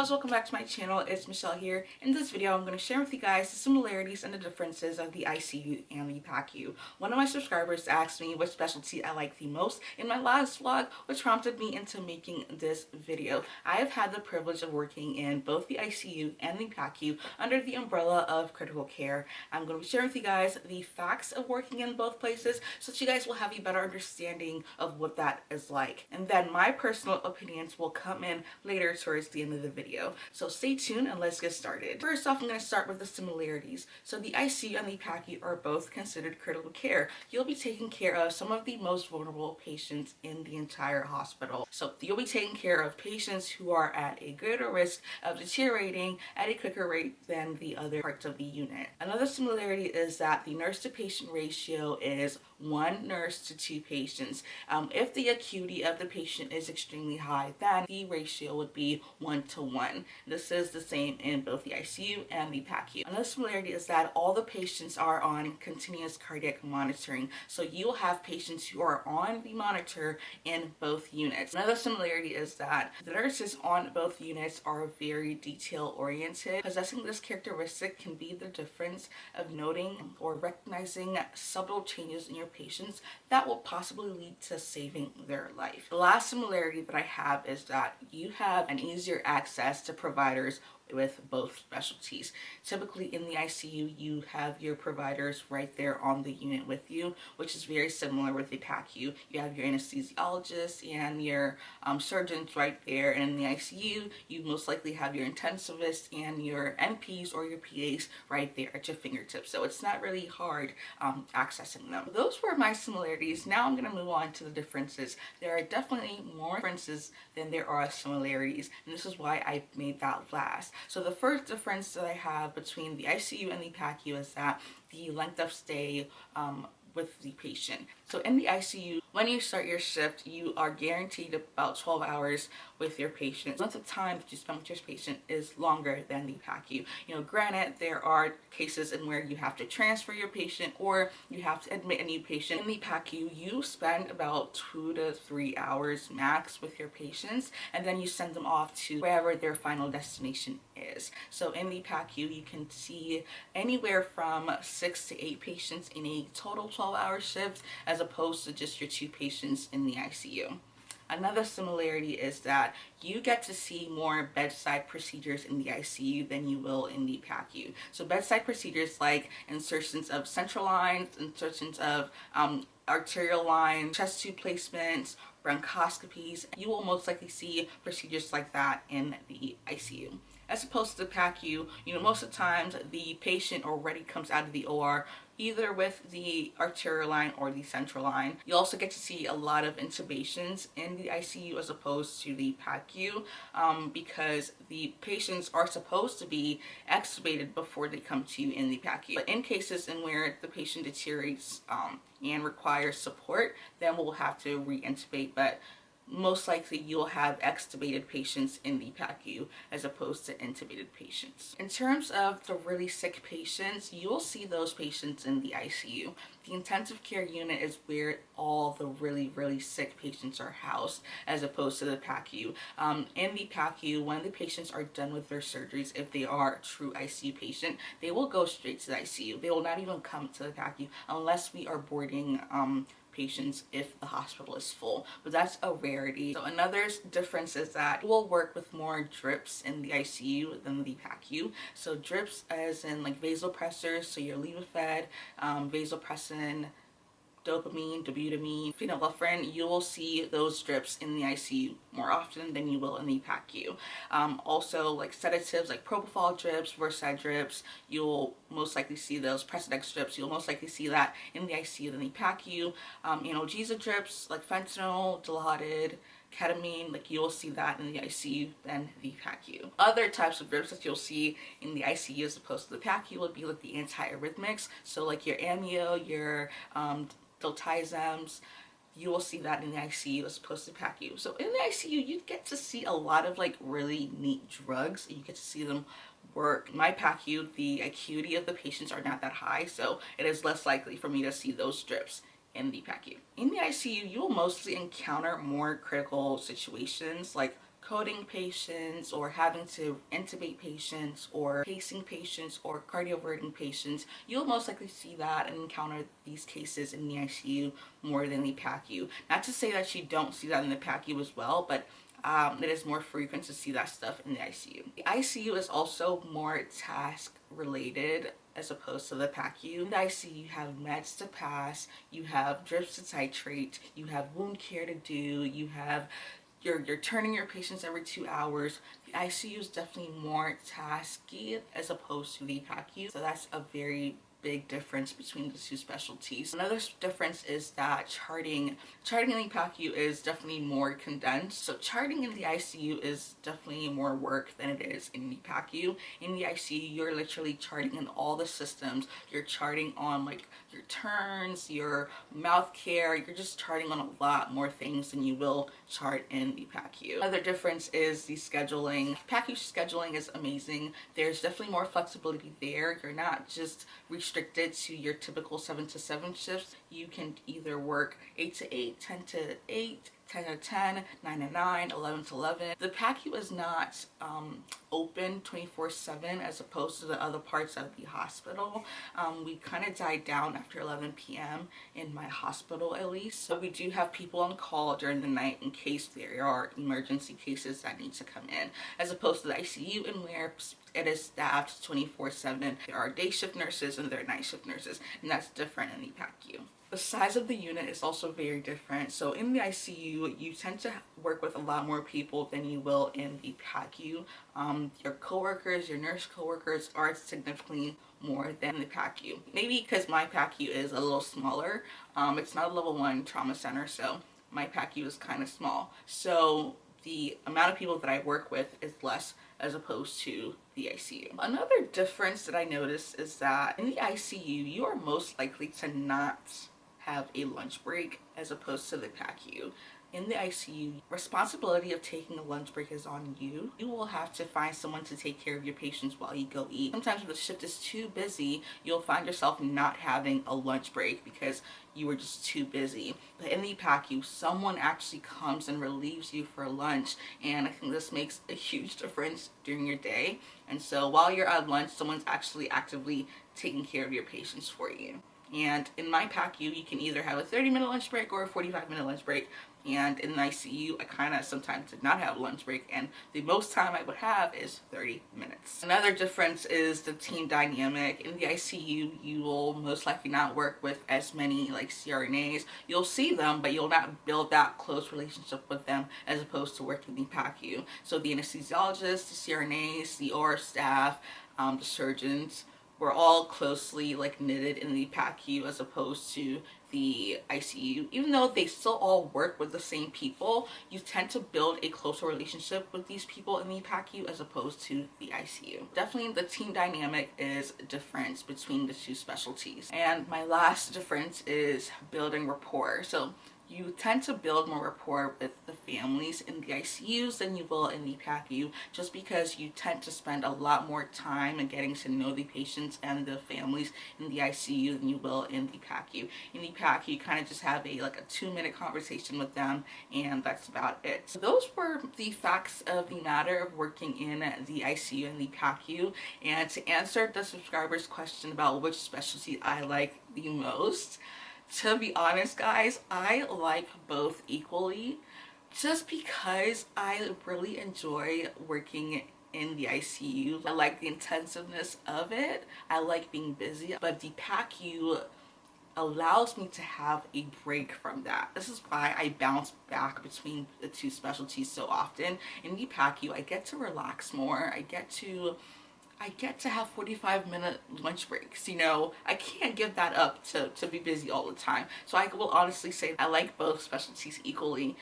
loves, welcome back to my channel. It's Michelle here. In this video, I'm going to share with you guys the similarities and the differences of the ICU and the PACU. One of my subscribers asked me which specialty I like the most in my last vlog, which prompted me into making this video. I have had the privilege of working in both the ICU and the PACU under the umbrella of critical care. I'm going to be sharing with you guys the facts of working in both places so that you guys will have a better understanding of what that is like. And then my personal opinions will come in later towards the end of the video. So stay tuned and let's get started. First off, I'm going to start with the similarities. So the ICU and the PACU are both considered critical care. You'll be taking care of some of the most vulnerable patients in the entire hospital. So you'll be taking care of patients who are at a greater risk of deteriorating at a quicker rate than the other parts of the unit. Another similarity is that the nurse to patient ratio is 1 nurse to 2 patients. If the acuity of the patient is extremely high, then the ratio would be 1:1. This is the same in both the ICU and the PACU. Another similarity is that all the patients are on continuous cardiac monitoring. So you'll have patients who are on the monitor in both units. Another similarity is that the nurses on both units are very detail oriented. Possessing this characteristic can be the difference of noting or recognizing subtle changes in your patients that will possibly lead to saving their life. The last similarity that I have is that you have an easier access to providers with both specialties. Typically in the ICU, you have your providers right there on the unit with you, which is very similar with the PACU. You have your anesthesiologist and your surgeons right there. And in the ICU, you most likely have your intensivists and your NPs or your PAs right there at your fingertips. So it's not really hard accessing them. Those were my similarities. Now I'm going to move on to the differences. There are definitely more differences than there are similarities, and this is why I made that last. So the first difference that I have between the ICU and the PACU is that the length of stay with the patient. So in the ICU, when you start your shift, you are guaranteed about 12 hours with your patient. The length of time that you spend with your patient is longer than the PACU. You know, granted, there are cases in where you have to transfer your patient or you have to admit a new patient. In the PACU, you spend about 2 to 3 hours max with your patients, and then you send them off to wherever their final destination is. So in the PACU, you can see anywhere from 6 to 8 patients in a total 12-hour shift, as opposed to just your 2 patients in the ICU. Another similarity is that you get to see more bedside procedures in the ICU than you will in the PACU. So bedside procedures like insertions of central lines, insertions of arterial lines, chest tube placements, bronchoscopies, you will most likely see procedures like that in the ICU. As opposed to the PACU, you know, most of the times the patient already comes out of the OR either with the arterial line or the central line. You also get to see a lot of intubations in the ICU as opposed to the PACU because the patients are supposed to be extubated before they come to you in the PACU. But in cases in where the patient deteriorates and requires support, then we'll have to re-intubate. But most likely you'll have extubated patients in the PACU as opposed to intubated patients. In terms of the really sick patients, you'll see those patients in the ICU. The intensive care unit is where all the really sick patients are housed as opposed to the PACU. In the PACU, when the patients are done with their surgeries, if they are a true ICU patient, they will go straight to the ICU. They will not even come to the PACU unless we are boarding patients if the hospital is full, but that's a rarity. So another difference is that we'll work with more drips in the ICU than the PACU. So drips as in like vasopressors, so your Levophed, vasopressin, dopamine, dobutamine, phenylephrine, you will see those drips in the ICU more often than you will in the PACU. Also like sedatives like propofol drips, Versed drips, you'll most likely see those. Precedex drips, you'll most likely see that in the ICU than the PACU. Analgesia drips like fentanyl, Dilaudid, ketamine, like you'll see that in the ICU than the PACU. Other types of drips that you'll see in the ICU as opposed to the PACU would be like the antiarrhythmics, so like your amio, your diltiazems, you will see that in the ICU as opposed to PACU. So in the ICU, you get to see a lot of like really neat drugs. You get to see them work. In my PACU, the acuity of the patients are not that high, so it is less likely for me to see those drips in the PACU. In the ICU, you will mostly encounter more critical situations like coding patients or having to intubate patients or pacing patients or cardioverting patients, you'll most likely see that and encounter these cases in the ICU more than the PACU. Not to say that you don't see that in the PACU as well, but it is more frequent to see that stuff in the ICU. The ICU is also more task related as opposed to the PACU. In the ICU, you have meds to pass, you have drips to titrate, you have wound care to do, you have you're turning your patients every 2 hours. The ICU is definitely more tasky as opposed to the PACU, so that's a very big difference between the two specialties. Another difference is that charting in the PACU is definitely more condensed. So charting in the ICU is definitely more work than it is in the PACU. In the ICU, you're literally charting in all the systems. You're charting on like your turns, your mouth care. You're just charting on a lot more things than you will chart in the PACU. Another difference is the scheduling. PACU scheduling is amazing. There's definitely more flexibility there. You're not just restricted to your typical 7 to 7 shifts. You can either work 8 to 8, 10 to 8, 10 to 10, 9 to 9, 11 to 11. The PACU is not open 24/7 as opposed to the other parts of the hospital. We kind of died down after 11 p.m. in my hospital at least. So we do have people on call during the night in case there are emergency cases that need to come in, as opposed to the ICU in where it is staffed 24/7. There are day shift nurses and there are night shift nurses, and that's different in the PACU. The size of the unit is also very different. So in the ICU, you tend to work with a lot more people than you will in the PACU. Your coworkers, your nurse coworkers are significantly more than the PACU. Maybe because my PACU is a little smaller. It's not a level 1 trauma center, so my PACU is kind of small. So the amount of people that I work with is less as opposed to the ICU. Another difference that I noticed is that in the ICU, you are most likely to not have a lunch break as opposed to the PACU. In the ICU, responsibility of taking a lunch break is on you. You will have to find someone to take care of your patients while you go eat. Sometimes when the shift is too busy, you'll find yourself not having a lunch break because you were just too busy. But in the PACU, someone actually comes and relieves you for lunch, and I think this makes a huge difference during your day. And so while you're at lunch, someone's actually actively taking care of your patients for you. And in my PACU, you can either have a 30-minute lunch break or a 45-minute lunch break. And in the ICU, I kind of sometimes did not have a lunch break, and the most time I would have is 30 minutes. Another difference is the team dynamic. In the ICU, you will most likely not work with as many like CRNAs. You'll see them, but you'll not build that close relationship with them as opposed to working in the PACU. So the anesthesiologists, the CRNAs, the OR staff, the surgeons, we're all closely like knitted in the PACU as opposed to the ICU. Even though they still all work with the same people, you tend to build a closer relationship with these people in the PACU as opposed to the ICU. Definitely the team dynamic is a difference between the two specialties. And my last difference is building rapport. So you tend to build more rapport with the families in the ICUs than you will in the PACU, just because you tend to spend a lot more time in getting to know the patients and the families in the ICU than you will in the PACU. In the PACU, you kind of just have a 2-minute conversation with them, and that's about it. So those were the facts of the matter of working in the ICU and the PACU. And to answer the subscriber's question about which specialty I like the most, to be honest, guys, I like both equally, just because I really enjoy working in the ICU. I like the intensiveness of it. I like being busy, but the PACU allows me to have a break from that. This is why I bounce back between the two specialties so often. In the PACU, I get to relax more. I get to have 45-minute lunch breaks. You know, I can't give that up to be busy all the time. So I will honestly say I like both specialties equally.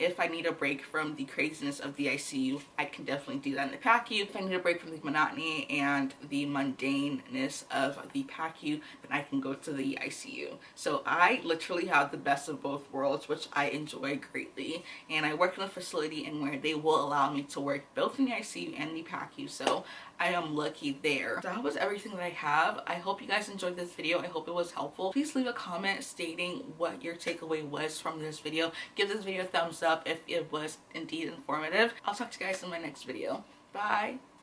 If I need a break from the craziness of the ICU, I can definitely do that in the PACU. If I need a break from the monotony and the mundaneness of the PACU, then I can go to the ICU. So I literally have the best of both worlds, which I enjoy greatly. And I work in a facility in where they will allow me to work both in the ICU and the PACU. So am lucky there. That was everything that I have. I hope you guys enjoyed this video. I hope it was helpful. Please leave a comment stating what your takeaway was from this video. Give this video a thumbs up if it was indeed informative. I'll talk to you guys in my next video. Bye.